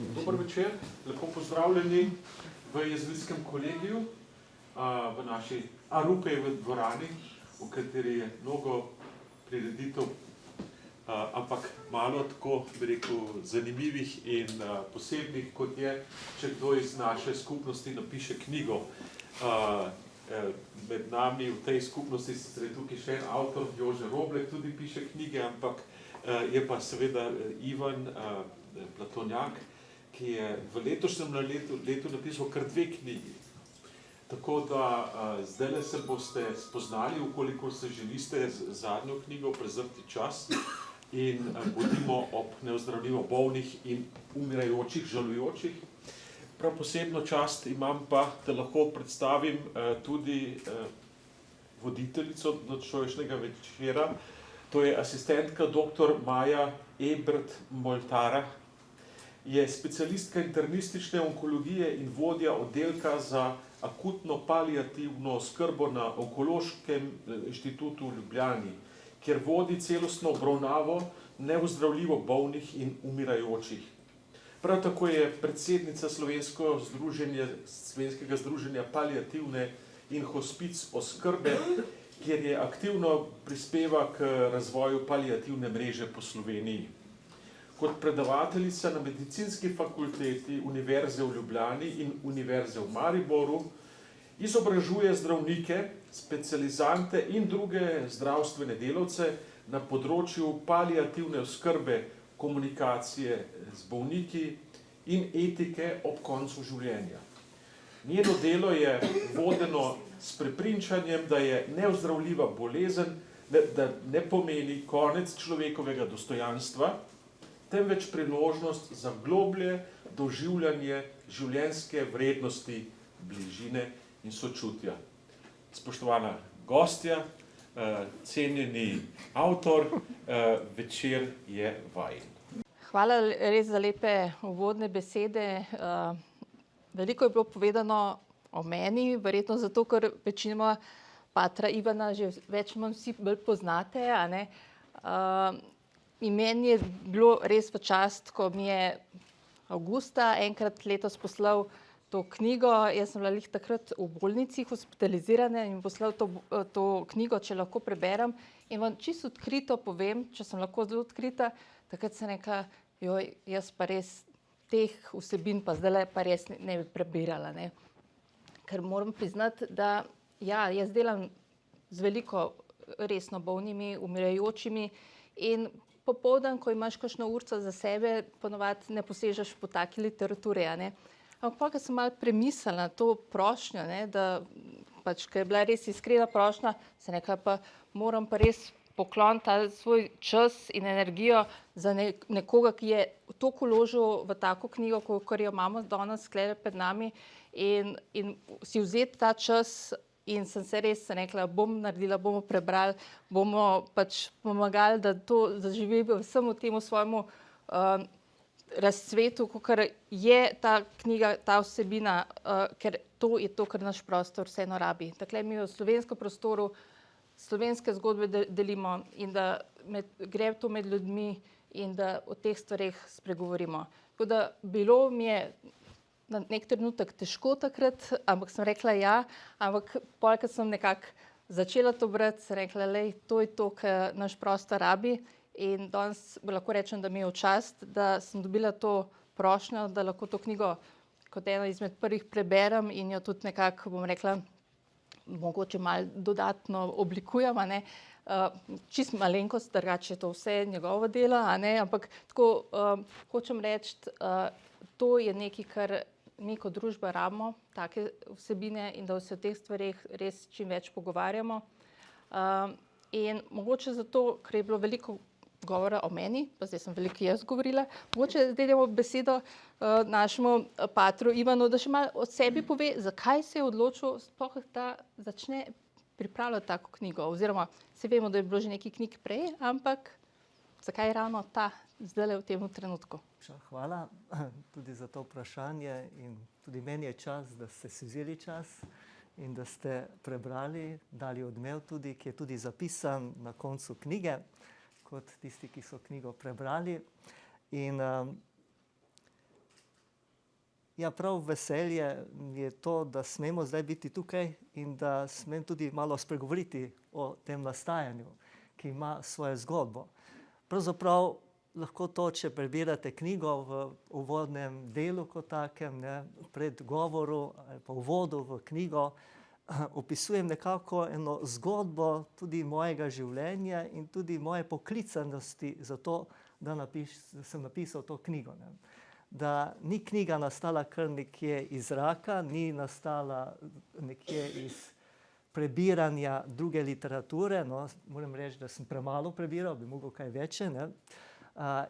Dober večer, lepo pozdravljeni v jezuitskem kolegiju, v naši Arupejevi dvorani, v kateri je mnogo prireditev, ampak malo tako, bi rekel, zanimivih in posebnih, kot je, če kdo iz naše skupnosti napiše knjigo. Med nami v tej skupnosti je tukaj še en avtor, Jože Roblek, tudi piše knjige, ampak je pa seveda Ivan Platonjak, ki je v letošnjem letu napisal kar 2 knjigi. Tako da zdajle se boste spoznali, ukolikor se želite, zadnjo knjigo Prezrti čas in bodimo ob neozdravljivo bolnih in umirajočih, žalujočih. Prav posebno čast imam pa, da lahko predstavim tudi voditeljico nocojšnjega večera. To je asistentka dr. Maja Ebert-Moltara. Je specialistka internistične onkologije in vodja oddelka za akutno paliativno oskrbo na Onkološkem inštitutu v Ljubljani, kjer vodi celostno obravnavo neozdravljivo bolnih in umirajočih. Prav tako je predsednica Slovenskega združenja paliativne in hospic oskrbe, kjer je aktivno prispeva k razvoju paliativne mreže po Sloveniji. Kot predavateljica na Medicinski fakulteti Univerze v Ljubljani in Univerze v Mariboru izobražuje zdravnike, specializante in druge zdravstvene delavce na področju paliativne oskrbe, komunikacije z bolniki in etike ob koncu življenja. Njeno delo je vodeno s prepričanjem, da je neozdravljiva bolezen, da ne pomeni konec človekovega dostojanstva, temveč priložnost za globlje doživljanje življenjske vrednosti, bližine in sočutja. Spoštovana gostja, cenjeni avtor, večer je vajin. Hvala res za lepe uvodne besede. Veliko je bilo povedano o meni, verjetno zato, ker večinoma patra Ivana že več manj vsi bolj poznate, a ne. In meni je bilo res v čast, ko mi je avgusta enkrat letos poslal to knjigo. Jaz sem bila glih takrat v bolnici hospitalizirana in poslal to knjigo, če lahko preberem. In vam čisto odkrito povem, če sem lahko zelo odkrita, takrat sem rekla, joj, jaz pa res teh vsebin pa zdajle pa res ne bi prebirala, ne. Ker moram priznati, da ja, jaz delam z veliko resno bolnimi, umirajočimi in popoldan, ko imaš kakšno urico za sebe, ponovadi ne posežeš po taki literaturi, a ne. Ampak potem, ko sem malo premislila to prošnjo, ne, da pač, ko je bila res iskrena prošnja, sem rekla, pa moram pa res pokloniti ta svoj čas in energijo za nekoga, ki je toliko vložil v tako knjigo, kakor jo imamo danes tukajle pred nami, in si vzeti ta čas. In sem se res rekla, bom naredila, bomo prebrali, bomo pač pomagali, da to zaživi v vsemu temu svojemu razcvetu, kakor je ta knjiga, ta vsebina, ker to je to, kar naš prostor vseeno rabi. Takle mi v slovenskem prostoru slovenske zgodbe delimo in da gre to med ljudmi in da o teh stvareh spregovorimo. Tako da bilo mi je na nek trenutek težko takrat, ampak sem rekla ja, ampak pol, ko sem nekako začela to brati, sem rekla, lej, to je to, kar naš prostor rabi in danes lahko rečem, da mi je v čast, da sem dobila to prošnjo, da lahko to knjigo kot eno izmed prvih preberem in jo tudi nekako, bom rekla, mogoče malo dodatno oblikujem, a ne. Čisto malenkost, drugače je to vse njegovo delo, a ne, ampak tako hočem reči, to je nekaj, kar mi kot družba rabimo, take vsebine in da se o teh stvareh res čim več pogovarjamo. In mogoče zato, ker je bilo veliko govora o meni, pa zdaj sem veliko jaz govorila, mogoče zdaj damo besedo našemu patru Ivanu, da še malo o sebi pove, zakaj se je odločil sploh, da začne pripravljati tako knjigo, oziroma saj vemo, da je bilo že nekaj knjig prej, ampak zakaj ravno ta zdajle v tem trenutku? Hvala tudi za to vprašanje in tudi meni je čas, da ste si vzeli čas in da ste prebrali, dali odmev tudi, ki je tudi zapisan na koncu knjige, kot tisti, ki so knjigo prebrali. In Ja, prav veselje je to, da smemo zdaj biti tukaj in da smem tudi malo spregovoriti o tem nastajanju, ki ima svojo zgodbo. Pravzaprav lahko to, če prebirate knjigo v uvodnem delu kot takem, ne, pred govoru ali pa uvodu v knjigo, opisujem nekako eno zgodbo tudi mojega življenja in tudi moje poklicanosti za to, da sem napisal to knjigo. Ne. Da ni knjiga nastala kar nekje iz zraka, ni nastala nekje iz prebiranja druge literature, no, moram reči, da sem premalo prebiral, bi mogel kaj več, ne.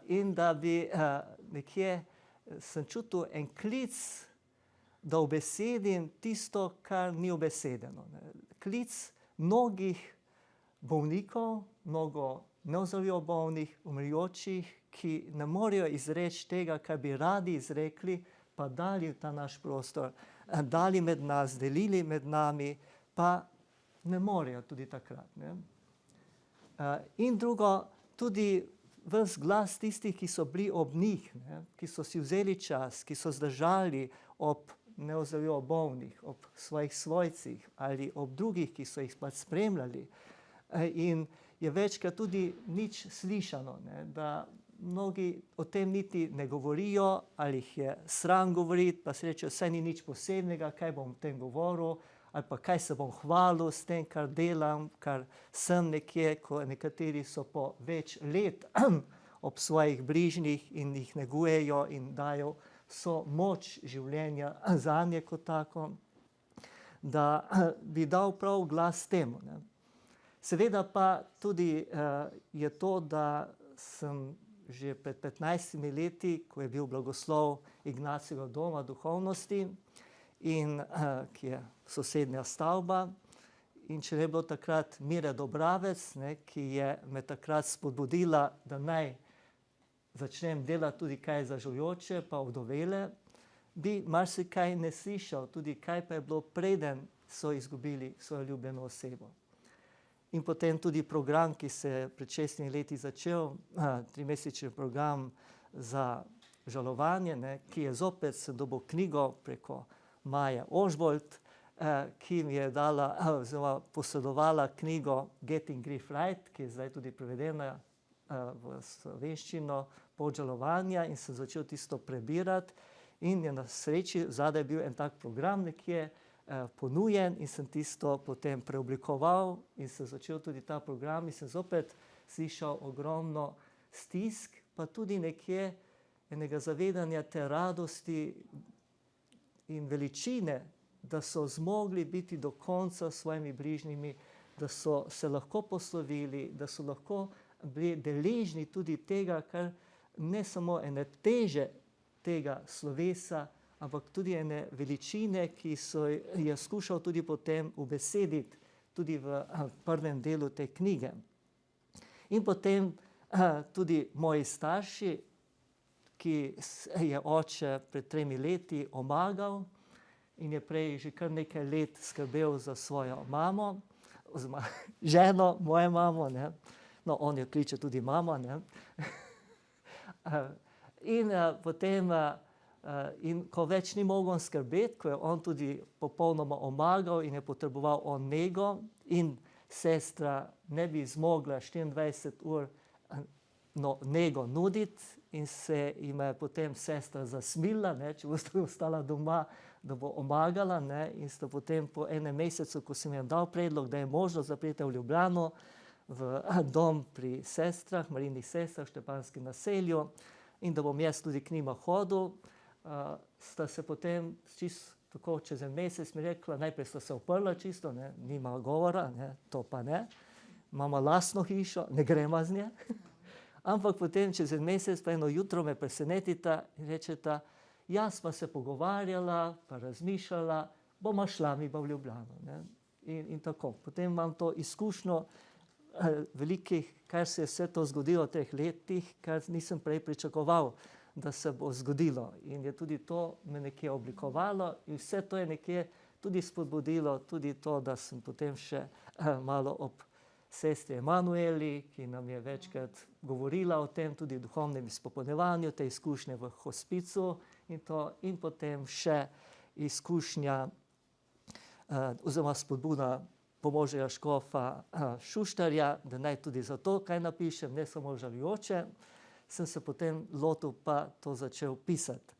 In da bi nekje sem čutil en klic, da ubesedim tisto, kar ni ubesedeno. Klic mnogih bolnikov, mnogo neozdravljivo bolnih, umrjočih, ki ne morejo izreči tega, kar bi radi izrekli, pa dali v ta naš prostor, dali med nas, delili med nami, pa ne morejo tudi takrat. Ne. In drugo, tudi ves glas tistih, ki so bili ob njih, ne, ki so si vzeli čas, ki so zdržali ob neozdravljivo bolnih, ob svojih svojcih ali ob drugih, ki so jih pač spremljali. In je večkrat tudi nič slišano, ne, da mnogi o tem niti ne govorijo ali jih je sram govoriti, pa si rečejo, saj ni nič posebnega, kaj bom o tem govoril, ali pa kaj se bom hvalil s tem, kar delam, kar sem nekje, ko nekateri so po več let ob svojih bližnjih in jih negujejo in dajo vso moč življenja zanje kot tako, da bi dal prav glas temu. Ne. Seveda pa tudi je to, da sem že pred 15 leti, ko je bil blagoslov Ignacijevega doma duhovnosti, in ki je sosednja stavba, in če ne bilo takrat Mire Dobravec, ne, ki je me takrat spodbudila, da naj začnem delati tudi kaj za žujoče, pa ovdovele, bi marsikaj ne slišal, tudi kaj pa je bilo, preden so izgubili svojo ljubljeno osebo. In potem tudi program, ki se je pred 6 leti začel, 3-mesečni program za žalovanje, ne, ki je zopet dobil knjigo preko Maje Ožbolt, ki mi je dala, oziroma posredovala knjigo Getting Grief Right, ki je zdaj tudi prevedena v slovenščino, Pot žalovanja, in sem začel tisto prebirati in je na sreči zadaj bil en tak program nekje ponujen in sem tisto potem preoblikoval in sem začel tudi ta program in sem zopet slišal ogromno stisk, pa tudi nekje enega zavedanja te radosti in veličine, da so zmogli biti do konca s svojimi bližnjimi, da so se lahko poslovili, da so lahko bili deležni tudi tega, kar ne samo ene teže tega slovesa, ampak tudi ene veličine, ki so je skušal tudi potem ubesediti tudi v prvem delu te knjige. In potem tudi moji starši, ki je oče pred 3 leti omagal in je prej že kar nekaj let skrbel za svojo mamo, oziroma ženo, mojo mamo, ne. No, on jo kliče tudi mama, ne. In potem, in ko več ni mogel skrbeti, ko je on tudi popolnoma omagal in je potreboval on nego in sestra ne bi zmogla 24 ur nego nuditi in se jima je potem sestra zasmilila, ne, če boste ostala doma, da bo omagala, ne, in sta potem po 1 mesecu, ko sem jim dal predlog, da je možno zapreti v Ljubljano, v dom pri sestrah, Marijinih sestrah, v Štepanjskem naselju, in da bom jaz tudi k njima hodil, sta se potem čisto tako čez 1 mesec mi rekla, najprej sta se uprla čisto, ne, nima govora, ne, to pa ne, imamo lastno hišo, ne gremo z nje. Ampak potem čez 1 mesec pa eno jutro me presenetita in rečeta, ja, sva se pogovarjala, pa razmišljala, bova šla mi pa v Ljubljano. Ne. In tako, potem imam to izkušnjo velikih, kar se je vse to zgodilo v teh letih, kar nisem prej pričakoval, da se bo zgodilo. In je tudi to me nekje oblikovalo in vse to je nekje tudi spodbudilo, tudi to, da sem potem še malo ob sestri Emanueli, ki nam je večkrat govorila o tem, tudi v duhovnem izpopolnjevanju, te izkušnje v hospicu in potem še izkušnja oziroma spodbuda pomožnega škofa Šuštarja, da naj tudi za to kaj napišem, ne samo žalujoče, sem se potem lotil pa to začel pisati.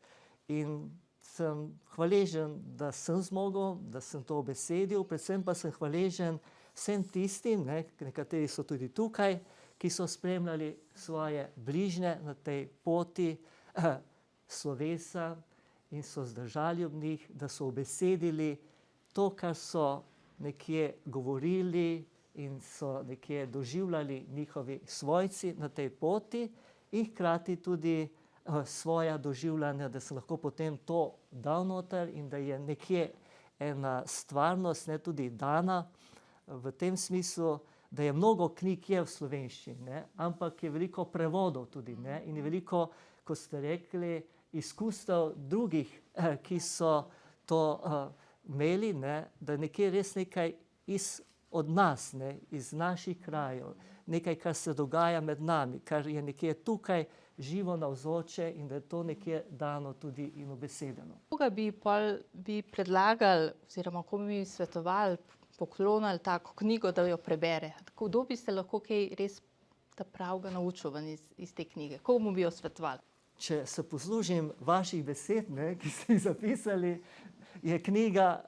In sem hvaležen, da sem zmogel, da sem to obesedil, predvsem pa sem hvaležen vsem tistim, nekateri so tudi tukaj, ki so spremljali svoje bližnje na tej poti slovesa in so zdržali ob njih, da so obesedili to, kar so nekje govorili in so nekje doživljali njihovi svojci na tej poti in hkrati tudi svoja doživljanja, da se lahko potem to dal noter in da je nekje ena stvarnost tudi dana v tem smislu, da je mnogo knjig je v slovenščini, ampak je veliko prevodov tudi in je veliko, kot ste rekli, izkustev drugih, ki so to imeli, da nekje res nekaj od nas, iz naših krajev, nekaj, kar se dogaja med nami, kar je nekje tukaj živo navzoče in da je to nekje dano tudi in obesedeno. Koga bi predlagali oziroma komu bi svetovali, poklonili tako knjigo, da jo prebere? Kdo bi se lahko kaj res ta pravega naučil iz te knjige? Komu bi jo svetovali? Če se poslužim vaših besed, ki ste jih zapisali, je knjiga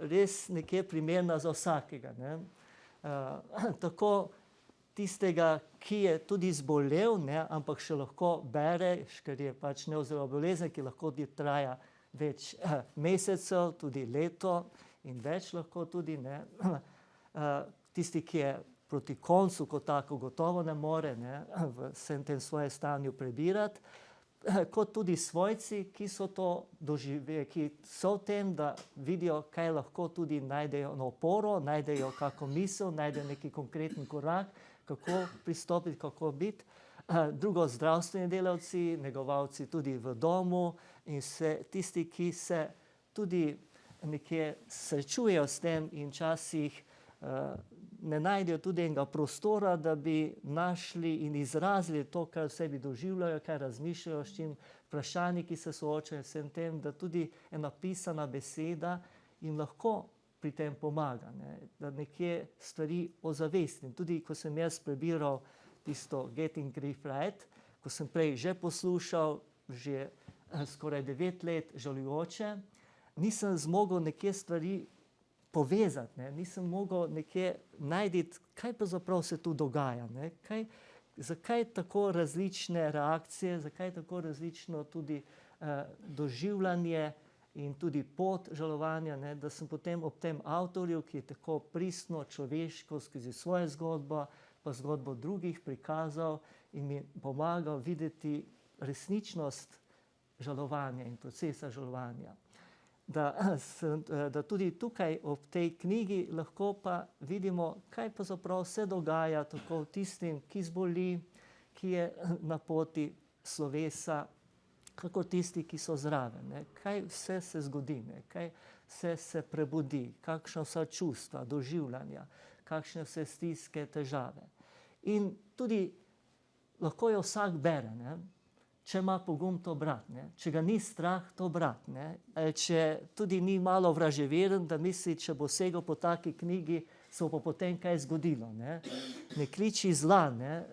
res nekje primerna za vsakega. Tako tistega, ki je tudi zbolel, ampak še lahko bere, ker je pač neozdravljiva bolezen, ki lahko traja več mesecev, tudi leto in več lahko tudi. Tisti, ki je proti koncu kot tako gotovo ne more v vsem tem svojem stanju prebirati, kot tudi svojci, ki so to doživeli, ki so v tem, da vidijo, kaj lahko tudi najdejo na oporo, najdejo kako misel, najdejo neki konkreten korak, kako pristopiti, kako biti. Drugo, zdravstveni delavci, negovalci tudi v domu in tisti, ki se tudi nekje srečujejo s tem in včasih ne najdejo tudi enega prostora, da bi našli in izrazili to, kar v sebi doživljajo, kaj razmišljajo, s čim vprašanji, ki se soočajo vsem tem, da tudi ena pisana beseda jim lahko pri tem pomaga, da nekje stvari ozavestim. Tudi ko sem jaz prebiral tisto Getting Grief Right, ko sem prej že poslušal, že skoraj 9 let žalujoče, nisem zmogel nekje stvari povezati, nisem mogel nekje najti, kaj pravzaprav se tu dogaja, zakaj tako različne reakcije, zakaj tako različno tudi doživljanje in tudi pot žalovanja, da sem potem ob tem avtorju, ki je tako pristno, človeško, skozi svojo zgodbo, pa zgodbo drugih prikazal in mi pomagal videti resničnost žalovanja in procesa žalovanja. Da tudi tukaj ob tej knjigi lahko pa vidimo, kaj pa zapravo se dogaja tako tistim, ki zboli, ki je na poti slovesa, kako tisti, ki so zraven. Kaj vse se zgodi, kaj vse se prebudi, kakšna vsa čustva, doživljanja, kakšne vse stiske, težave. In tudi lahko jo vsak bere, če ima pogum to brati, če ga ni strah to brati, če tudi ni malo vraževeren, da misli, če bo segel po taki knjigi, se bo potem kaj zgodilo. Ne kliči zla,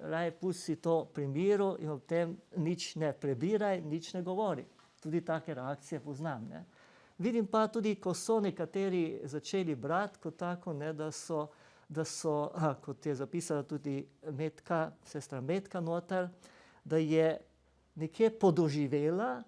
raje pusti to pri miru in ob tem nič ne prebiraj, nič ne govori. Tudi take reakcije poznam. Vidim pa tudi, ko so nekateri začeli brati kot tako, da so, kot je zapisala tudi Metka, sestra Metka noter, da je nekje podoživela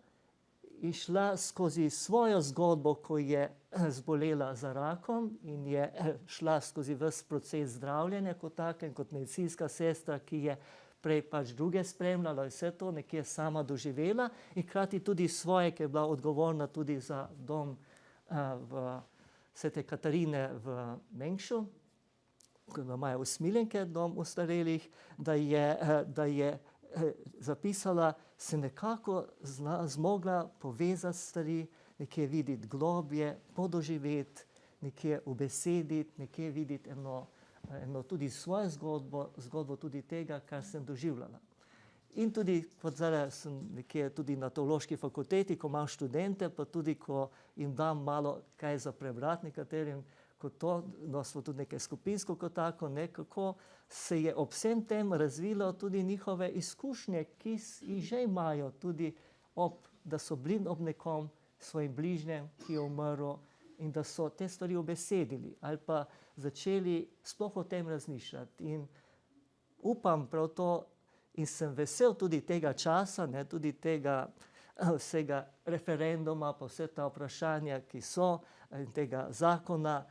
in šla skozi svojo zgodbo, ko je zbolela za rakom in je šla skozi ves proces zdravljenja kot takem, kot medicinska sestra, ki je prej pač druge spremljala in vse to nekje sama doživela in hkrati tudi svoje, ki je bila odgovorna tudi za dom Svete Katarine v Mengšu, ko imajo usmiljenke, dom ostarelih, da je zapisala, se nekako zmogla povezati stvari, nekje videti globje, podoživeti, nekje ubesediti, nekje videti eno tudi svojo zgodbo tudi tega, kar sem doživljala. In tudi, kot zdaj sem nekje tudi na teološki fakulteti, ko imam študente, pa tudi, ko jim dam malo kaj za prebrati nekaterim, kot to, no, smo tudi nekaj skupinsko kot tako, kako se je ob vsem tem razvilo tudi njihove izkušnje, ki jih že imajo tudi da so bili ob nekom svojim bližnjem, ki je umrl, in da so te stvari obesedili ali pa začeli sploh o tem razmišljati. In upam prav to in sem vesel tudi tega časa, ne, tudi tega vsega referenduma, pa vse ta vprašanja, ki so, in tega zakona,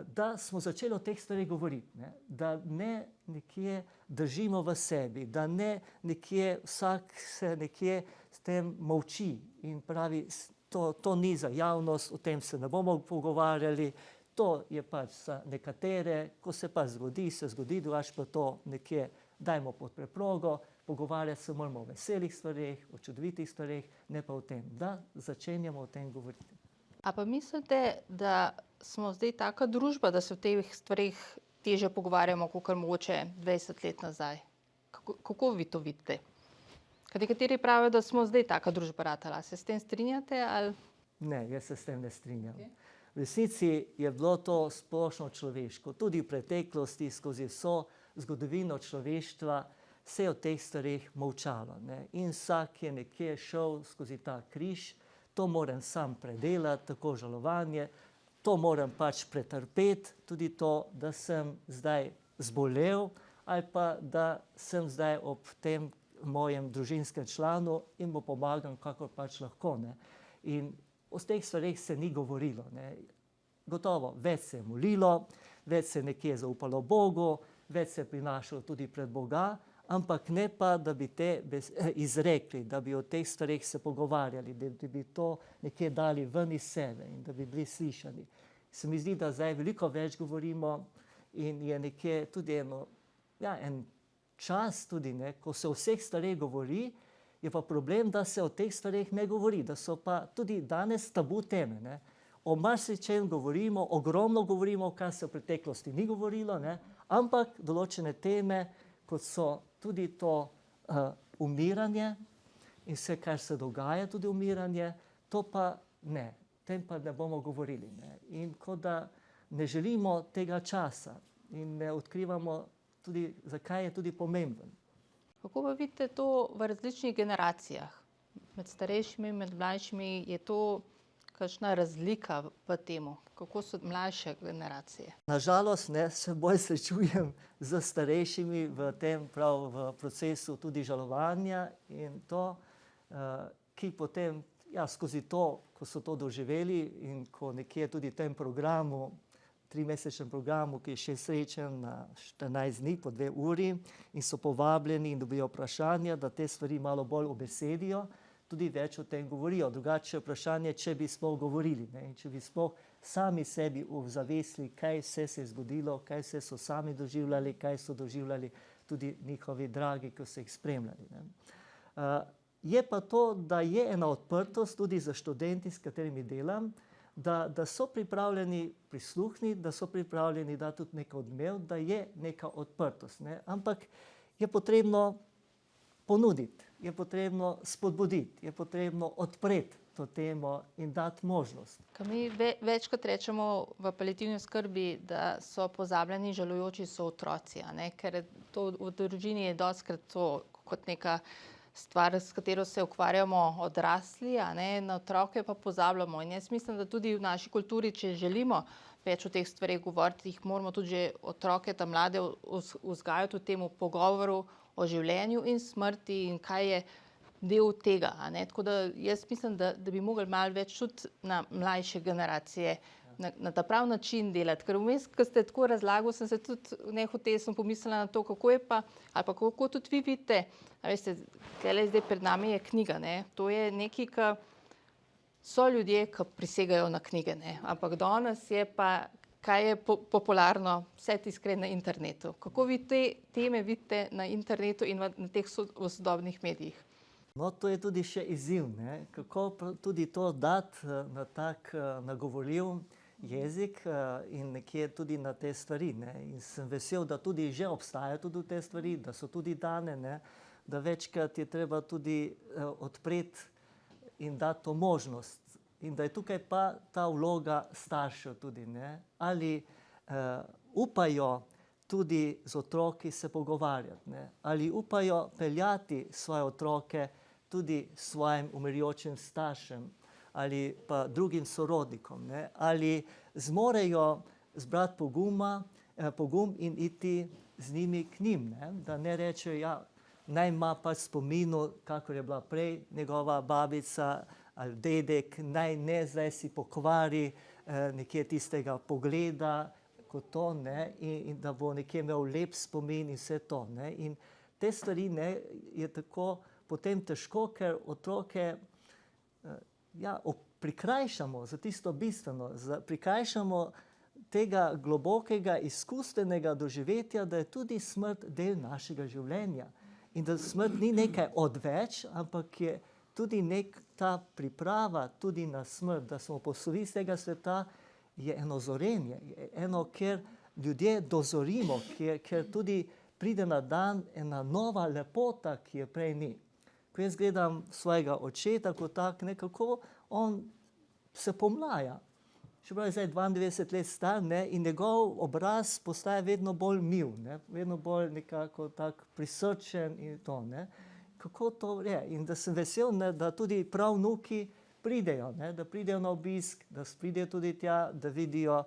da smo začeli o teh stvarih govoriti, ne, da ne nekje držimo v sebi, da ne nekje vsak se nekje s tem molči in pravi, to ni za javnost, o tem se ne bomo pogovarjali, to je pač za nekatere, ko se pa zgodi, se zgodi, drugače pa to nekje dajmo pod preprogo, pogovarjati se moramo o veselih stvareh, o čudovitih stvareh, ne pa o tem, da začenjamo o tem govoriti. A pa mislite, da smo zdaj taka družba, da se o teh stvareh težje pogovarjamo, kakor mogoče 20 let nazaj? Kako vi to vidite? Ker nekateri pravijo, da smo zdaj taka družba ratala. Se s tem strinjate? Ali? Ne, jaz se s tem ne strinjam. V resnici je bilo to splošno človeško. Tudi v preteklosti, skozi vso zgodovino človeštva, se je o teh stvareh molčalo, ne. In vsak je nekje šel skozi ta križ, to moram sam predelati, tako žalovanje, to moram pač pretrpeti, tudi to, da sem zdaj zbolel ali pa da sem zdaj ob tem mojem družinskem članu in mu pomagam, kakor pač lahko, ne. In o teh stvareh se ni govorilo, ne. Gotovo, več se je molilo, več se je nekje zaupalo Bogu, več se je prinašalo tudi pred Boga, ampak ne pa, da bi te izrekli, da bi o teh stvareh se pogovarjali, da bi to nekje dali ven iz sebe in da bi bili slišani. Se mi zdi, da zdaj veliko več govorimo in je nekje tudi en čas tudi, ne, ko se o vseh stvareh govori, je pa problem, da se o teh stvareh ne govori, da so pa tudi danes tabu teme, ne. O marsičem govorimo, ogromno govorimo, kar se v preteklosti ni govorilo, ne, ampak določene teme, kot so tudi to umiranje in vse, kar se dogaja, tudi umiranje, to pa ne, o tem pa ne bomo govorili, ne. In kot da ne želimo tega časa in ne odkrivamo tudi, zakaj je tudi pomemben. Kako pa vidite to v različnih generacijah? Med starejšimi, med mlajšimi, je to kakšna razlika v temu? Kako so mlajše generacije? Nažalost, ne, se bolj srečujem z starejšimi v tem v procesu tudi žalovanja in to, ki potem, skozi to, ko so to doživeli in ko nekje tudi v tem programu, 3-mesečnem programu, ki je še srečen na 14 dni po 2 uri in so povabljeni in dobijo vprašanja, da te stvari malo bolj obesedijo, tudi več o tem govorijo. Drugače je vprašanje, če bi sploh govorili, ne, in če bi sploh sami sebi ozavestili, kaj vse se je zgodilo, kaj vse so sami doživljali, kaj so doživljali tudi njihovi dragi, ko so jih spremljali, ne. Je pa to, da je ena odprtost tudi za študenti, s katerimi delam, da so pripravljeni prisluhniti, da so pripravljeni dati tudi nekaj odmev, da je neka odprtost, ne. Ampak je potrebno ponuditi, je potrebno spodbuditi, je potrebno odpreti to temo in dati možnost. Ko mi večkrat rečemo v paliativni oskrbi, da so pozabljeni žalujoči so otroci, a ne? Ker to v družini je dostikrat to kot neka stvar, s katero se ukvarjamo odrasli, a ne, na otroke pa pozabljamo. In jaz mislim, da tudi v naši kulturi, če želimo več o teh stvareh govoriti, jih moramo tudi že otroke, ta mlade vzgajati v tem pogovoru o življenju in smrti in kaj je del tega, a ne. Tako da jaz mislim, da bi mogli malo več tudi na mlajše generacije na ta prav način delati. Ker vmes, ko ste tako razlagali, sem se tudi nehote sem pomislila na to, kako je pa, ali pa kako tudi vi vidite, a veste, tule zdaj pred nami je knjiga, ne. To je nekaj, kar so ljudje, ki prisegajo na knjige, ne. Ampak danes je pa, kaj je popularno, vse tiskre na internetu. Kako vi te teme vidite na internetu in na teh sodobnih medijih? No, to je tudi še izziv, ne, kako tudi to dati na tak nagovorljiv jezik in nekje tudi na te stvari. Ne. In sem vesel, da tudi že obstajajo tudi te stvari, da so tudi dane, ne, da večkrat je treba tudi odpreti in dati to možnost. In da je tukaj pa ta vloga staršev tudi, ne, ali upajo tudi z otroki se pogovarjati, ne, ali upajo peljati svoje otroke tudi svojim umirajočim staršem ali pa drugim sorodnikom, ne, ali zmorejo zbrati pogum in iti z njimi k njim, ne, da ne rečejo, ja, naj ima pa spominu, kakor je bila prej njegova babica ali dedek, naj ne zdaj si pokvari nekje tistega pogleda kot to, ne, in da bo nekje imel lep spomin in vse to. Ne, in te stvari, ne, je tako potem težko, ker otroke prikrajšamo za tisto bistveno, prikrajšamo tega globokega izkustvenega doživetja, da je tudi smrt del našega življenja in da smrt ni nekaj odveč, ampak je tudi ta priprava tudi na smrt, da smo poslovi z tega sveta, je eno zorenje, eno, kjer ljudje dozorimo, kjer tudi pride na dan ena nova lepota, ki je prej ni. Ko jaz gledam svojega očeta kot tak, nekako on se pomlaja. Čeprav je zdaj 92 let star, ne, in njegov obraz postaja vedno bolj mil, ne, vedno bolj nekako tak prisrčen in to. Ne. Kako to je? In da sem vesel, ne, da tudi pravnuki pridejo, ne, da pridejo na obisk, da pridejo tudi tja, da vidijo,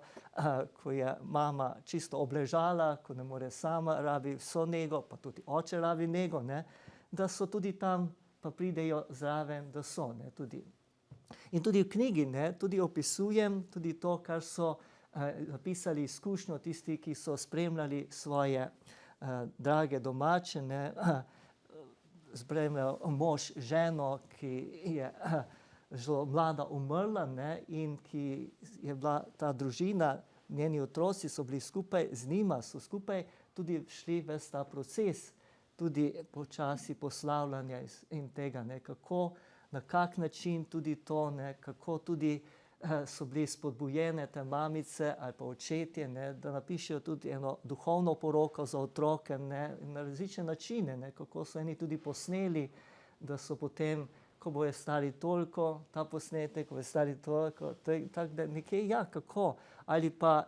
ko je mama čisto obležala, ko ne more sama, rabi vso nego, pa tudi oče rabi nego, ne, da so tudi tam, pa pridejo zraven, da so. Ne, tudi. In tudi v knjigi, ne, tudi opisujem tudi to, kar so napisali izkušnjo tisti, ki so spremljali svoje drage domače, ne, spremljal mož ženo, ki je zelo mlada umrla, ne, in ki je bila ta družina, njeni otroci so bili skupaj z njima, so skupaj tudi šli ves ta proces, tudi počasi poslavljanja in tega, ne, kako, na kak način tudi to, ne, kako tudi so bili spodbujene te mamice ali pa očetje, ne, da napišejo tudi eno duhovno poroko za otroke, ne, na različne načine, ne, kako so eni tudi posneli, da so potem, ko bojo stari toliko, ta posnetek, ko bojo stari toliko, tako da nekje, ja, kako, ali pa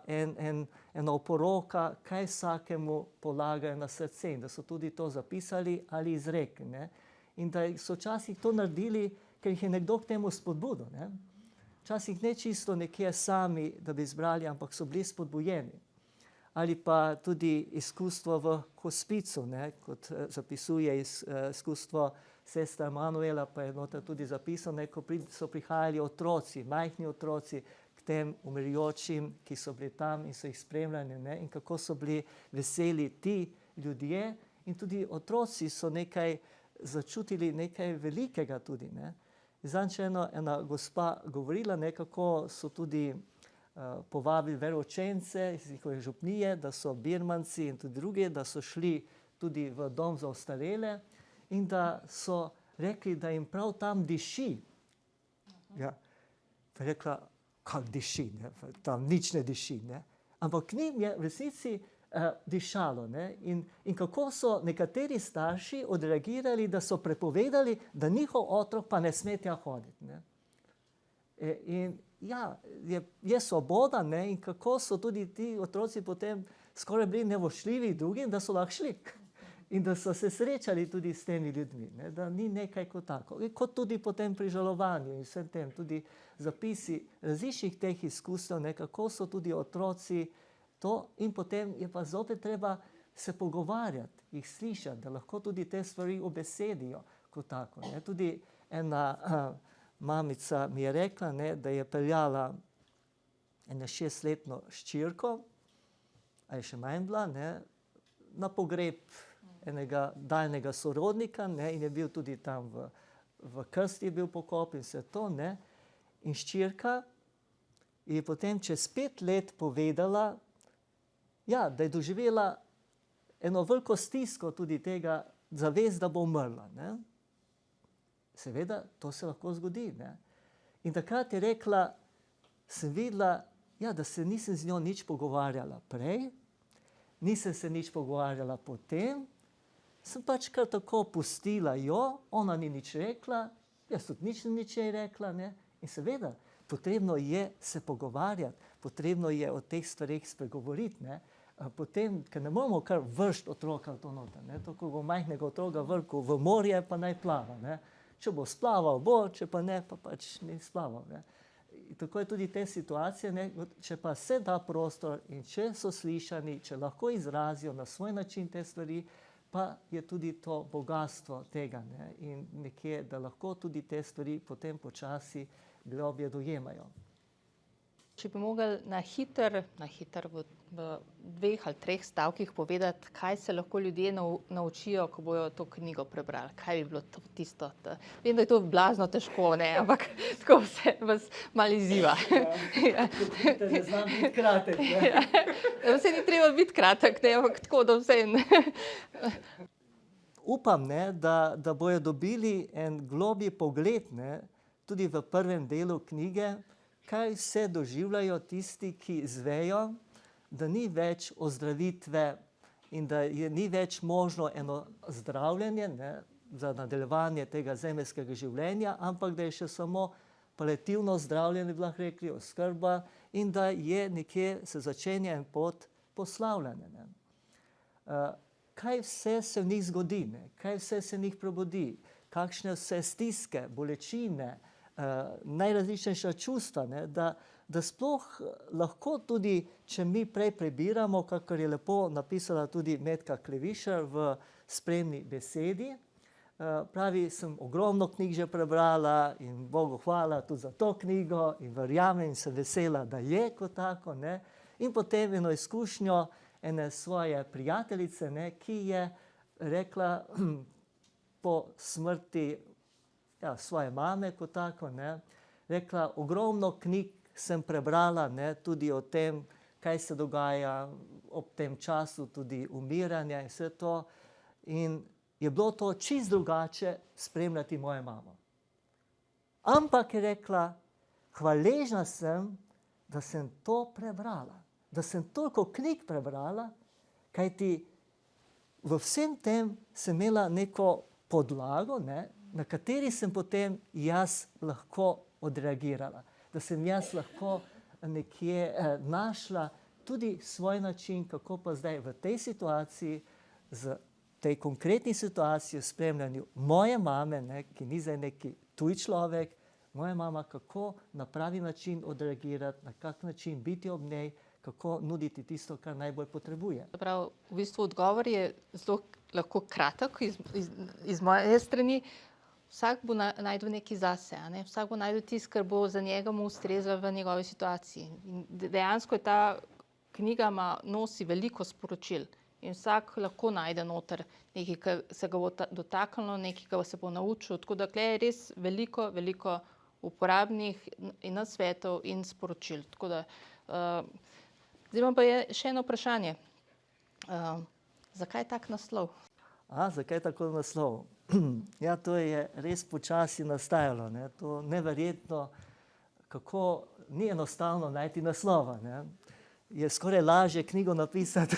ena oporoka, kaj vsakemu polagajo na srce, in da so tudi to zapisali ali izrekli, ne, in da so včasih to naredili, ker jih je nekdo k temu spodbudil, ne. Včasih ne čisto nekje sami, da bi izbrali, ampak so bili spodbujeni. Ali pa tudi izkustvo v hospicu, ne, kot zapisuje izkustvo sestra Manuela, pa je noter tudi zapisano, ko so prihajali otroci, majhni otroci k tem umirajočim, ki so bili tam in so jih spremljali, ne, in kako so bili veseli ti ljudje in tudi otroci so nekaj začutili, nekaj velikega tudi, ne. Zadnjič ena gospa govorila, ne, kako so tudi povabili veroučence iz njihove župnije, da so birmanci in tudi drugi, da so šli tudi v dom za ostarele in da so rekli, da jim prav tam diši. Ja. Pa je rekla, kak diši, ne? Tam nič ne diši. Ne? Ampak k njim je v resnici dišalo. Ne? In kako so nekateri starši odreagirali, da so prepovedali, da njihov otrok pa ne sme tja hoditi. Ne? In ja, je svoboda, ne? In kako so tudi ti otroci potem skoraj bili nevošljivi drugim, da so lahko šli. In da so se srečali tudi s temi ljudmi, ne? Da ni nekaj kot tako. Kot tudi potem pri žalovanju in vsem tem, tudi zapisi različnih teh izkustev, ne? Kako so tudi otroci to, in potem je pa zopet treba se pogovarjati, jih slišati, da lahko tudi te stvari obesedijo kot tako. Ne? Tudi ena mamica mi je rekla, ne, da je peljala eno 6-letno hčerko, a je še manj bila, ne, na pogreb enega daljnega sorodnika, ne, in je bil tudi tam v krsti je bil pokop in vse to, ne, in hčerka je potem čez 5 let povedala, ja, da je doživela eno veliko stisko tudi tega zavest, da bo umrla, ne. Seveda, to se lahko zgodi, ne. In takrat je rekla, sem videla, ja, da se nisem z njo nič pogovarjala prej, nisem se nič pogovarjala potem, sem pač kar tako pustila jo, ona ni nič rekla, jaz tudi nič jej rekla, ne? In seveda, potrebno je se pogovarjati, potrebno je o teh stvareh spregovoriti, ne? Potem, ker ne moramo kar vršiti otroka v to noter, ne? To, ko bo majhnega otroka vrkel v morje, pa naj plava, ne? Če bo splaval, bo, če pa ne, pa pač ni splaval, ne? In tako je tudi te situacije, ne? Če pa se da prostor in če so slišani, če lahko izrazijo na svoj način te stvari, pa je tudi to bogatstvo tega, ne? In nekje, da lahko tudi te stvari potem počasi globje dojemajo. Če bi mogli na hitro v 2 ali 3 stavkih povedati, kaj se lahko ljudje naučijo, ko bojo to knjigo prebrali. Kaj bi bilo tisto? Vem, da je to blazno težko, ne? Ampak tako se vas malo izziva. Ne znam biti kratek, ne? Vse ni treba biti kratek, ne? Ampak tako, da vse. Upam, ne, da bojo dobili en globji pogled, ne, tudi v prvem delu knjige, kaj vse doživljajo tisti, ki zvejo, da ni več ozdravitve in da ni več možno eno zdravljenje, ne, za nadaljevanje tega zemeljskega življenja, ampak da je še samo paliativno zdravljenje, bi lahko rekli, oskrba, in da je nekje se začenja en pot poslavljanja, ne. Kaj vse se v njih zgodi, ne? Kaj vse se v njih probudi, kakšne vse stiske, bolečine, najrazličnejša čustva, ne? Da sploh lahko tudi, če mi prej prebiramo, kakor je lepo napisala tudi Metka Klevišar v spremni besedi, pravi, sem ogromno knjig že prebrala in Bogu hvala tudi za to knjigo in verjamem in sem vesela, da je kot tako, ne? In potem eno izkušnjo ene svoje prijateljice, ne, ki je rekla po smrti svoje mame kot tako, ne, rekla, ogromno knjig sem prebrala, ne, tudi o tem, kaj se dogaja ob tem času, tudi umiranja in vse to. In je bilo to čisto drugače spremljati mojo mamo. Ampak je rekla, hvaležna sem, da sem to prebrala, da sem toliko knjig prebrala, kajti v vsem tem sem imela neko podlago, ne, na kateri sem potem jaz lahko odreagirala, da sem jaz lahko nekje našla tudi svoj način, kako pa zdaj v tej situaciji, v tej konkretni situaciji v spremljanju moje mame, ne, ki ni zdaj neki tuj človek, moja mama, kako na pravi način odreagirati, na kak način biti ob njej, kako nuditi tisto, kar najbolj potrebuje. Prav, v bistvu odgovor je zelo lahko kratek iz moje strani. Vsak bo najdel nekaj zase, a ne? Vsak bo najdel tisto, kar bo za njega mu ustrezalo v njegovi situaciji. In dejansko je ta knjiga nosi veliko sporočil in vsak lahko najde noter nekaj, kar se ga bo dotaknilo, nekaj, kar se bo naučil. Tako da tukaj je res veliko, veliko uporabnih in nasvetov in sporočil. Tako da, zdaj imam pa še eno vprašanje. Zakaj tak naslov? Zakaj tako naslov? Ja, to je res počasi nastajalo, ne? To neverjetno, kako ni enostavno najti naslova, ne? Je skoraj lažje knjigo napisati,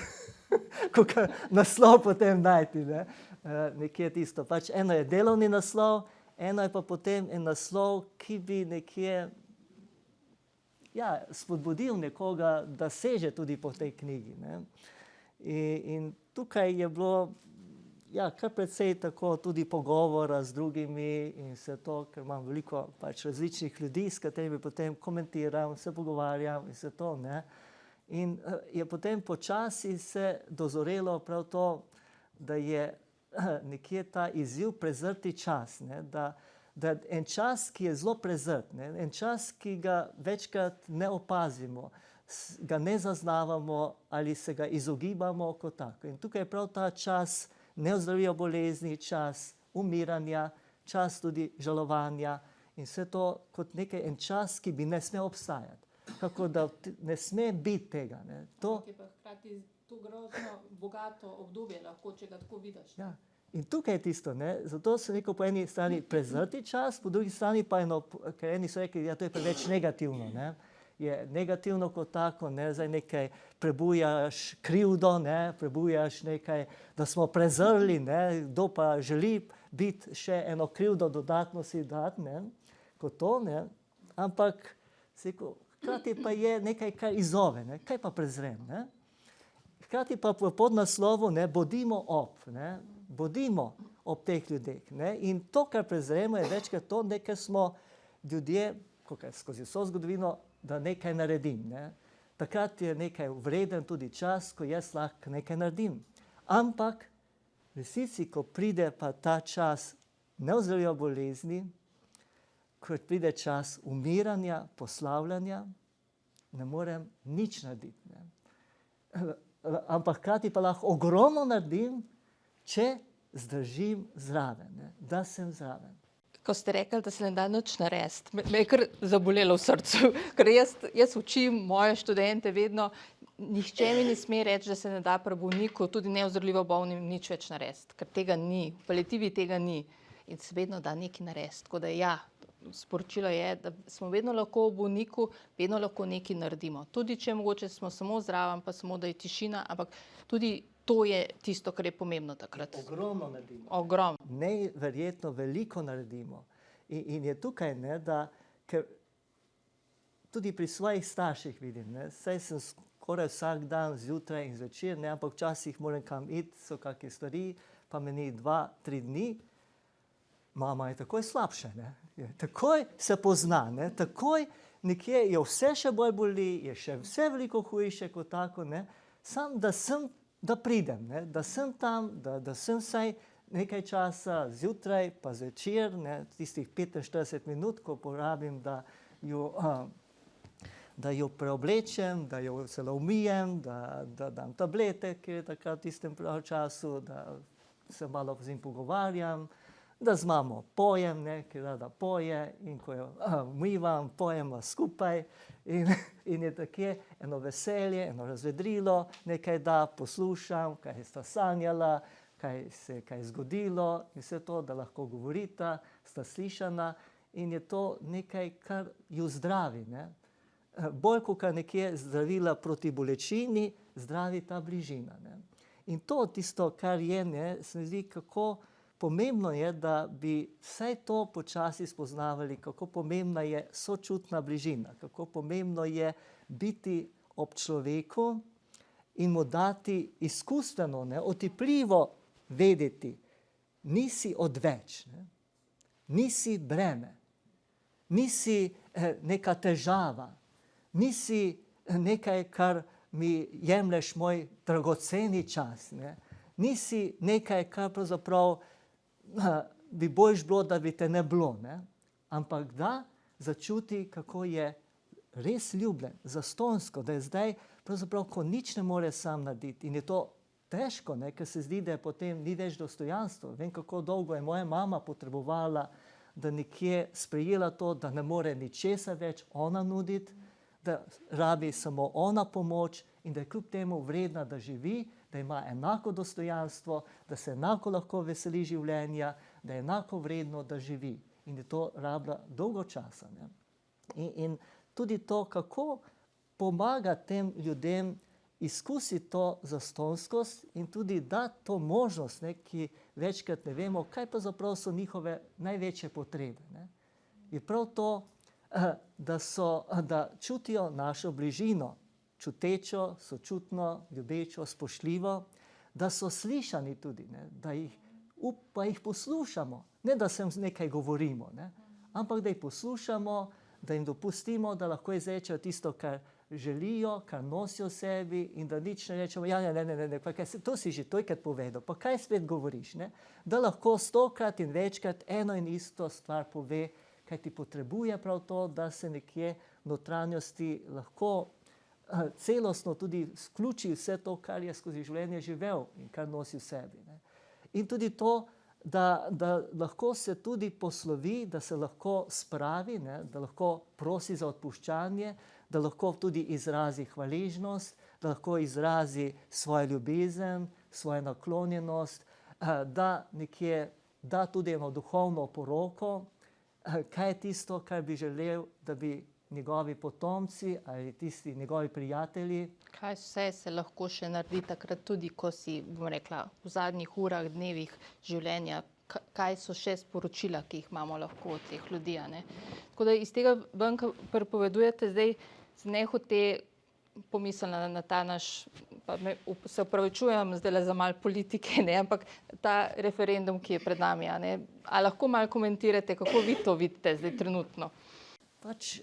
kot naslov potem najti, ne? Nekje tisto. Pač eno je delovni naslov, eno je pa potem en naslov, ki bi nekje spodbudil nekoga, da seže tudi po tej knjigi, ne? In tukaj je bilo kar precej tako tudi pogovora z drugimi in vse to, ker imam veliko pač različnih ljudi, s katerimi potem komentiram, se pogovarjam in vse to, ne. In je potem počasi se dozorelo prav to, da je nekje ta izziv prezrti čas, ne, da en čas, ki je zelo prezrt, ne, en čas, ki ga večkrat ne opazimo, ga ne zaznavamo ali se ga izogibamo kot tako. In tukaj je prav ta čas neozdravijo bolezni, čas umiranja, čas tudi žalovanja in vse to kot nekaj en čas, ki bi ne smel obstajati. Kako da ne sme biti tega, ne. To je pa hkrati to grozno bogato obdobje lahko, če ga tako vidiš. Ja. In tukaj je tisto, ne, zato sem rekel po eni strani prezrti čas, po drugi strani pa eno, ker eni so rekli, to je preveč negativno, ne. je negativno kot tako, ne, zdaj nekaj prebujaš krivdo, ne, prebujaš nekaj, da smo prezrli, ne, kdo pa želi biti še eno krivdo dodatno si dati, ne, kot to, ne, ampak hkrati pa je nekaj, kar izzove, ne, kaj pa prezrem, ne. Hkrati pa v podnaslovu, ne, bodimo ob teh ljudeh, ne, in to, kar prezremo, je večkrat to, nekaj smo ljudje, skozi vso zgodovino, da nekaj naredim, ne. Takrat je nekaj vreden tudi čas, ko jaz lahko nekaj naredim. Ampak v resnici, ko pride pa ta čas neozdravljive bolezni, ko pride čas umiranja, poslavljanja, ne morem nič narediti, ne. Ampak hkrati pa lahko ogromno naredim, če zdržim zraven, ne, da sem zraven. Ko ste rekli, da se ne da nič narediti, me je kar zabolelo v srcu, ker jaz učim moje študente vedno, nihče mi ne sme reči, da se ne da pri bolniku, tudi neozdravljivo bolnim, nič več narediti, ker tega ni, v paliativi tega ni in se vedno da nekaj narediti. Tako da ja, sporočilo je, da smo vedno lahko v bolniku, vedno lahko nekaj naredimo. Tudi če mogoče smo samo zraven, pa samo da je tišina, ampak tudi to je tisto, kar je pomembno takrat. Ogromno naredimo. Ogromno. Neverjetno veliko naredimo. In je tukaj, ne, da, ker tudi pri svojih starših vidim, ne, saj sem skoraj vsak dan zjutraj in zvečer, ne, ampak včasih moram kam iti, so kakšne stvari, pa me ni 2-3 dni, mama je takoj slabše, ne, takoj se pozna, ne, takoj nekje je vse še bolj boli, je še vse veliko hujše kot tako, ne, sam da pridem, ne, da sem tam, da sem vsaj nekaj časa zjutraj pa zvečer, ne, tistih 45 minut, ko porabim, da jo preoblečem, da jo celo umijem, da dam tablete, ki je takrat v tistem času, da se malo z njim pogovarjam, da z mamo pojem, ne, ki rada poje, in ko jo umivam, pojemo skupaj in je tako eno veselje, eno razvedrilo, nekaj da poslušam, kaj sta sanjala, kaj se je zgodilo in vse to, da lahko govorita, sta slišana in je to nekaj, kar ju zdravi, ne. Bolj kot nekje zdravila proti bolečini, zdravi ta bližina, ne. In to tisto, kar je, ne, se mi zdi, kako pomembno je, da bi vsaj to počasi spoznavali, kako pomembna je sočutna bližina, kako pomembno je biti ob človeku in mu dati izkustveno, ne, otipljivo vedeti, nisi odveč, ne, nisi breme, nisi neka težava, nisi nekaj, kar mi jemlješ moj dragoceni čas, ne, nisi nekaj, kar pravzaprav bi boljš bilo, da bi te ne bilo, ne? Ampak da začuti, kako je res ljubljen, zastonjsko, da je zdaj pravzaprav, ko nič ne more sam narediti in je to težko, ne? Ker se zdi, da je potem ni več dostojanstvo. Vem, kako dolgo je moja mama potrebovala, da nekje sprejela to, da ne more ničesar več ona nuditi, da rabi samo ona pomoč in da je kljub temu vredna, da živi, da ima enako dostojanstvo, da se enako lahko veseli življenja, da je enako vredno, da živi. In je to rabila dolgo časa, ne. In tudi to, kako pomaga tem ljudem izkusiti to zastonjskost in tudi dati to možnost, ne, ki večkrat ne vemo, kaj pravzaprav so njihove največje potrebe, ne. Je prav to, da čutijo našo bližino, čutečo, sočutno, ljubečo, spoštljivo, da so slišani tudi, ne, pa jih poslušamo, ne da se nekaj govorimo, ne, ampak da jih poslušamo, da jim dopustimo, da lahko izrečejo tisto, kar želijo, kar nosijo v sebi in da nič ne rečemo, ja, ne, pa to si že tolikrat povedal, pa kaj spet govoriš, ne, da lahko 100-krat in večkrat eno in isto stvar pove, kaj ti potrebuje prav to, da se nekje v notranjosti lahko celostno tudi vključi vse to, kar je skozi življenje živel in kar nosi v sebi, ne. In tudi to, da lahko se tudi poslovi, da se lahko spravi, ne, da lahko prosi za odpuščanje, da lahko tudi izrazi hvaležnost, da lahko izrazi svojo ljubezen, svojo naklonjenost, da nekje da tudi eno duhovno poroko, kaj je tisto, kar bi želel, da bi njegovi potomci ali tisti njegovi prijatelji. Kaj vse se lahko še naredi takrat, tudi ko si, bom rekla, v zadnjih urah, dnevih življenja, kaj so še sporočila, ki jih imamo lahko od teh ljudi. Ne? Tako da iz tega ven pripovedujete zdaj z nehote pomislila na ta naš, pa se opravičujem zdaj za malo politike, ne, ampak ta referendum, ki je pred nami. A lahko malo komentirate, kako vi to vidite zdaj trenutno? Pač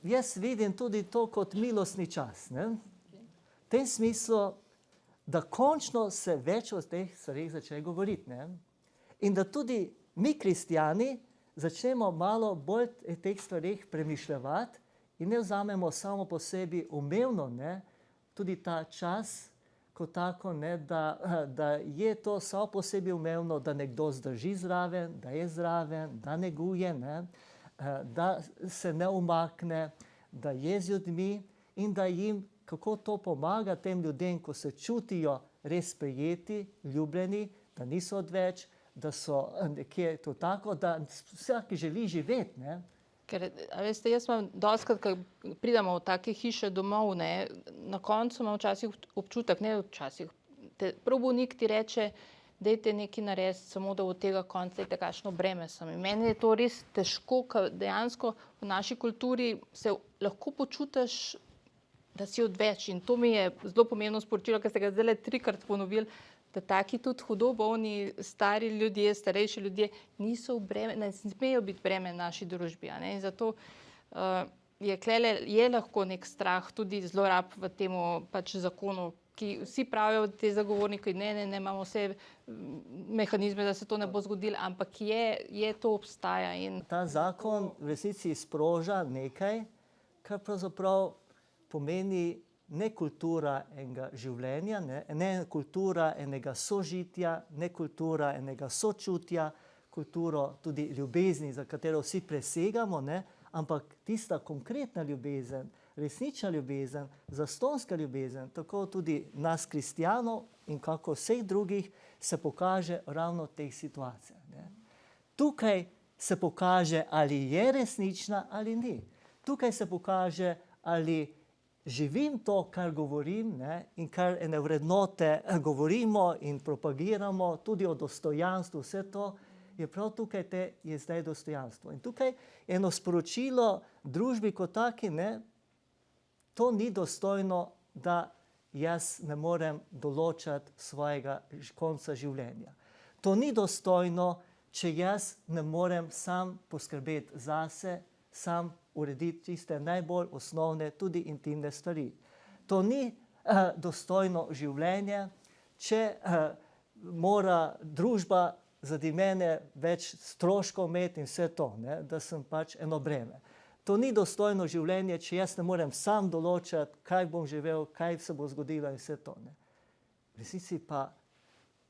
jaz vidim tudi to kot milostni čas. Ne? V tem smislu, da končno se več o teh stvareh začne govoriti. Ne? In da tudi mi, kristjani, začnemo malo bolj o teh stvareh premišljati in ne vzamemo samo po sebi umevno, ne, tudi ta čas, kot tako, ne, da je to samo po sebi umevno, da nekdo zdrži zraven, da je zraven, da neguje, ne, da se ne umakne, da je z ljudmi in da jim, kako to pomaga tem ljudem, ko se čutijo res sprejeti, ljubljeni, da niso odveč, da so nekje to tako, da vsak želi živeti, ne. Ker, veste, jaz imam dostikrat, ko pridemo v take hiše domov, ne, na koncu imam včasih občutek, ne včasih, prav bolnik ti reče, dajte nekaj narediti, samo da od tega konca, dajte, kakšno breme sem. In meni je to res težko, ker dejansko v naši kulturi se lahko počutiš, da si odveč. In to mi je zelo pomembno sporočilo, ker ste ga zdaj 3-krat ponovili, da taki tudi hudo bolni, stari ljudje, starejši ljudje niso v breme, ne smejo biti breme v naši družbi. Ne? In zato je lahko nek strah, tudi zlorab v tem pač zakonu, ki vsi pravijo, te zagovorniki, ne, imamo vse mehanizme, da se to ne bo zgodilo, ampak to obstaja. In ta zakon v resnici sproža nekaj, kar pravzaprav pomeni ne kultura enega življenja, ne kultura enega sožitja, ne kultura enega sočutja, kulturo tudi ljubezni, za katero vsi presegamo, ne, ampak tista konkretna ljubezen, resnična ljubezen, zastonska ljubezen, tako tudi nas kristjanov in kako vseh drugih, se pokaže ravno v teh situacijah. Ne. Tukaj se pokaže, ali je resnična ali ni. Tukaj se pokaže, ali živim to, kar govorim, ne, in kar ene vrednote govorimo in propagiramo, tudi o dostojanstvu, vse to je prav tukaj, je zdaj dostojanstvo. In tukaj eno sporočilo družbi kot taki, ne, to ni dostojno, da jaz ne morem določati svojega konca življenja. To ni dostojno, če jaz ne morem sam poskrbeti zase, sam urediti tiste najbolj osnovne, tudi intimne stvari. To ni dostojno življenje, če mora družba zaradi mene več stroškov imeti in vse to, ne, da sem pač eno breme. To ni dostojno življenje, če jaz ne morem sam določati, kaj bom živel, kaj se bo zgodilo in vse to. Ne. V resnici pa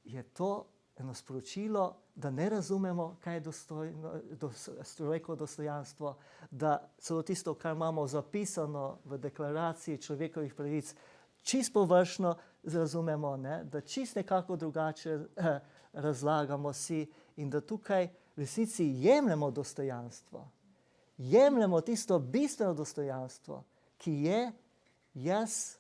je to eno sporočilo, da ne razumemo, kaj je človekovo dostojanstvo, da celo tisto, kar imamo zapisano v deklaraciji človekovih pravic, čisto površno razumemo, ne? Da čisto nekako drugače razlagamo si in da tukaj v resnici jemljemo dostojanstvo. Jemljemo tisto bistveno dostojanstvo, ki je, jaz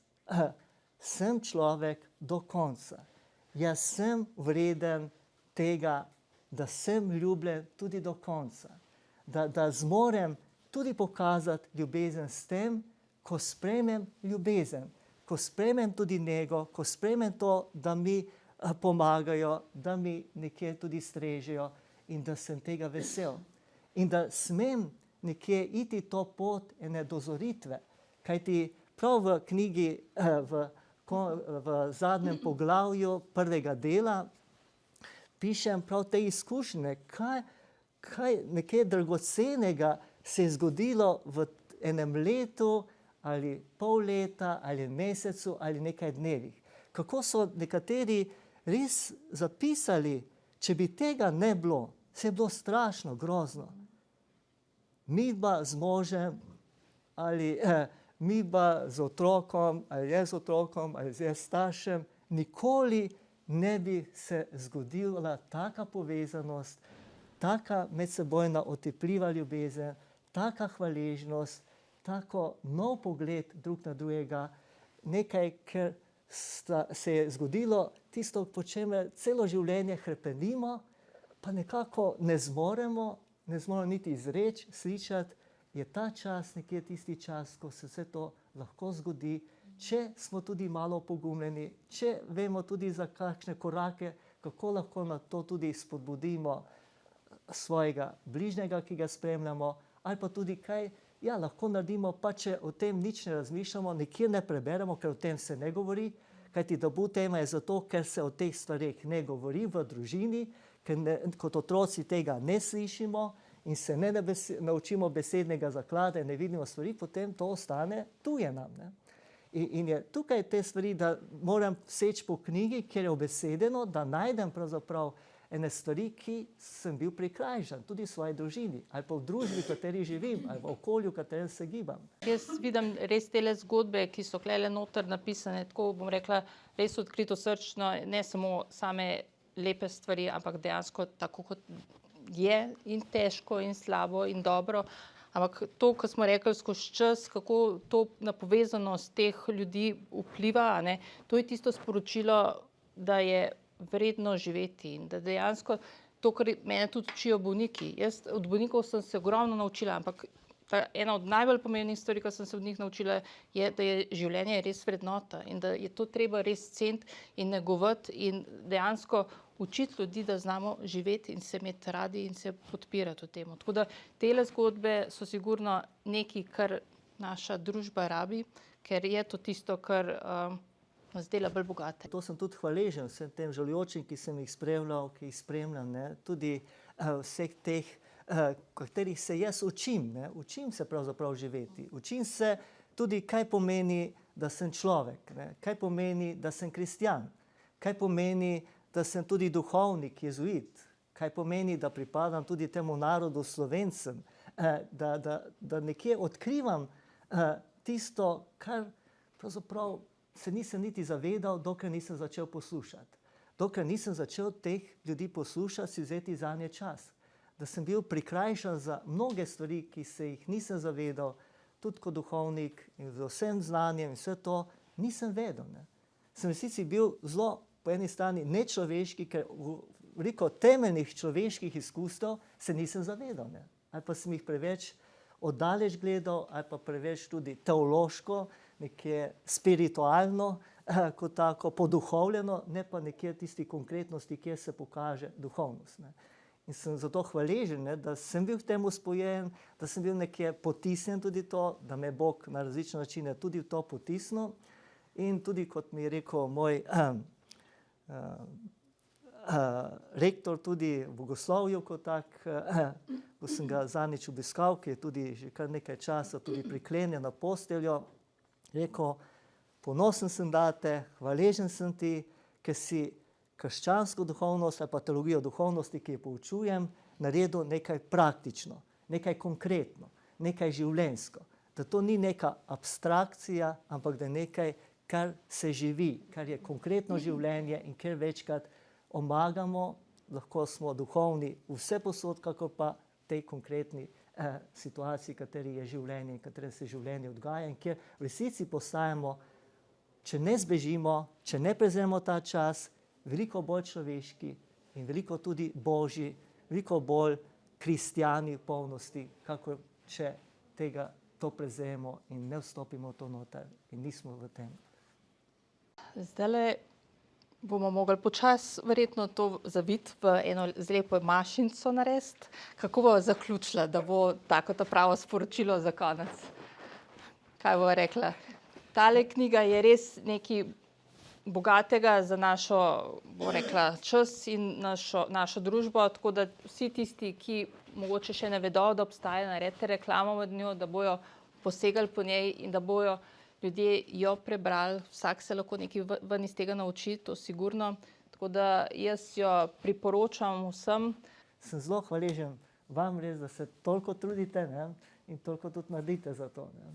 sem človek do konca. Jaz sem vreden tega, da sem ljubljen tudi do konca. Da zmorem tudi pokazati ljubezen s tem, ko sprejmem ljubezen, ko sprejmem tudi nego, ko sprejmem to, da mi pomagajo, da mi nekje tudi strežejo in da sem tega vesel. In da smem nekje iti to pot ene dozoritve, kajti prav v knjigi, v zadnjem poglavju prvega dela, pišem prav te izkušnje, kaj nekaj dragocenega se je zgodilo v enem letu ali pol leta ali mesecu ali nekaj dnevih. Kako so nekateri res zapisali, če bi tega ne bilo, se je bilo strašno, grozno. Midva z možem ali midva z otrokom, ali jaz z otrokom, ali jaz s staršem, nikoli ne bi se zgodila taka povezanost, taka medsebojna otepljiva ljubezen, taka hvaležnost, tako nov pogled drug na drugega, nekaj, ker se je zgodilo tisto, po čemer celo življenje hrepenimo, pa nekako ne zmoremo niti izreči, slišati, je ta čas nekje tisti čas, ko se vse to lahko zgodi, če smo tudi malo pogumljeni, če vemo tudi za kakšne korake, kako lahko na to tudi spodbudimo svojega bližnjega, ki ga spremljamo, ali pa tudi kaj lahko naredimo, pa če o tem nič ne razmišljamo, nikjer ne preberemo, ker o tem se ne govori, kajti tabu tema je zato, ker se o teh stvareh ne govori v družini, ker kot otroci tega ne slišimo in se ne naučimo besednega zaklada in ne vidimo stvari, potem to ostane tuje nam. Ne? In je tukaj te stvari, da moram seči po knjigi, kjer je obesedeno, da najdem pravzaprav ene stvari, ki sem bil prikrajšan, tudi v svoji družini, ali pa v družbi, v kateri živim, ali v okolju, v katerem se gibam. Jaz vidim res tele zgodbe, ki so klele noter napisane, tako bom rekla, res odkrito srčno, ne samo same lepe stvari, ampak dejansko tako, kot je in težko in slabo in dobro. Ampak to, ko smo rekli skozi čas, kako to na povezanost teh ljudi vpliva, ne, to je tisto sporočilo, da je vredno živeti in da dejansko to, kar mene tudi učijo bolniki. Jaz od bolnikov sem se ogromno naučila, ampak ena od najbolj pomembnih stvari, ki sem se od njih naučila, je, da je življenje res vrednota in da je to treba res ceniti in negovati in dejansko učiti ljudi, da znamo živeti in se imeti radi in se podpirati v tem. Tako da tele zgodbe so sigurno nekaj, kar naša družba rabi, ker je to tisto, kar nas dela bolj bogate. To sem tudi hvaležen vsem tem žalujočim, ki sem jih spremljal, ki jih spremljam, ne? Tudi vseh teh, katerih se jaz učim. Ne? Učim se pravzaprav živeti. Učim se tudi, kaj pomeni, da sem človek. Ne? Kaj pomeni, da sem kristjan. Kaj pomeni, da sem tudi duhovnik, jezuit. Kaj pomeni, da pripadam tudi temu narodu Slovencem. Da nekje odkrivam tisto, kar pravzaprav se nisem niti zavedal, dokler nisem začel poslušati. Dokler nisem začel teh ljudi poslušati, si vzeti zanje čas. Da sem bil prikrajšan za mnoge stvari, ki se jih nisem zavedal, tudi kot duhovnik in z vsem znanjem in vse to nisem vedel. Ne. Sem sicer bil zelo po eni strani nečloveški, ker veliko temeljnih človeških izkustev se nisem zavedal. Ne. Ali pa sem jih preveč oddaleč gledal, ali pa preveč tudi teološko, nekje spiritualno, kot tako poduhovljeno, ne pa nekje tisti konkretnosti, kjer se pokaže duhovnost. Ne. In sem zato hvaležen, ne, da sem bil k temu spojen, da sem bil nekje potisnjen tudi to, da me Bog na različne načine tudi v to potisnil. In tudi, kot mi je rekel moj rektor tudi v bogoslovju, kot tak, ko sem ga zadnjič obiskal, ki je tudi že kar nekaj časa tudi priklenjen na posteljo, rekel, ponosen sem date, hvaležen sem ti, ker si krščansko duhovnost ali pa teologijo duhovnosti, ki jo poučujem, naredil nekaj praktično, nekaj konkretno, nekaj življenjsko. Da to ni neka abstrakcija, ampak da je nekaj, kar se živi, kar je konkretno življenje in kjer večkrat omagamo, lahko smo duhovni vse posod, kako pa tej konkretni situaciji, kateri je življenje in kateri se življenje odgaja in kjer v resnici postajamo, če ne zbežimo, če ne prezremo ta čas, veliko bolj človeški in veliko tudi božji, veliko bolj kristjani v polnosti, kako če to prezremo in ne vstopimo v to noter in nismo v tem. Zdajle bomo mogli počasi verjetno to zaviti v eno lepo mašnico narediti. Kako bo zaključila, da bo tako ta pravo sporočilo za konec? Kaj bo rekla? Tale knjiga je res nekaj bogatega za našo, bo rekla, čas in našo družbo, tako da vsi tisti, ki mogoče še ne vedo, da obstaja, naredite reklamo med njo, da bojo posegali po njej in da bojo ljudje jo prebrali, vsak se lahko nekaj ven iz tega nauči, to sigurno. Tako da jaz jo priporočam vsem. Sem zelo hvaležen vam res, da se toliko trudite, ne? In toliko tudi naredite za to. Ne?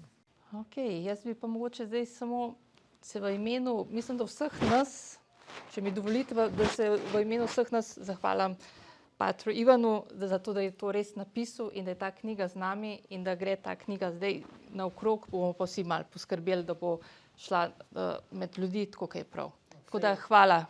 Ok, jaz bi pa mogoče zdaj samo se v imenu, mislim, da vseh nas, če mi dovolite, da se v imenu vseh nas zahvalim patru Ivanu, zato da je to res napisal in da je ta knjiga z nami in da gre ta knjiga zdaj naokrog, bomo pa vsi malo poskrbeli, da bo šla med ljudi tako, kot je prav. Tako da hvala.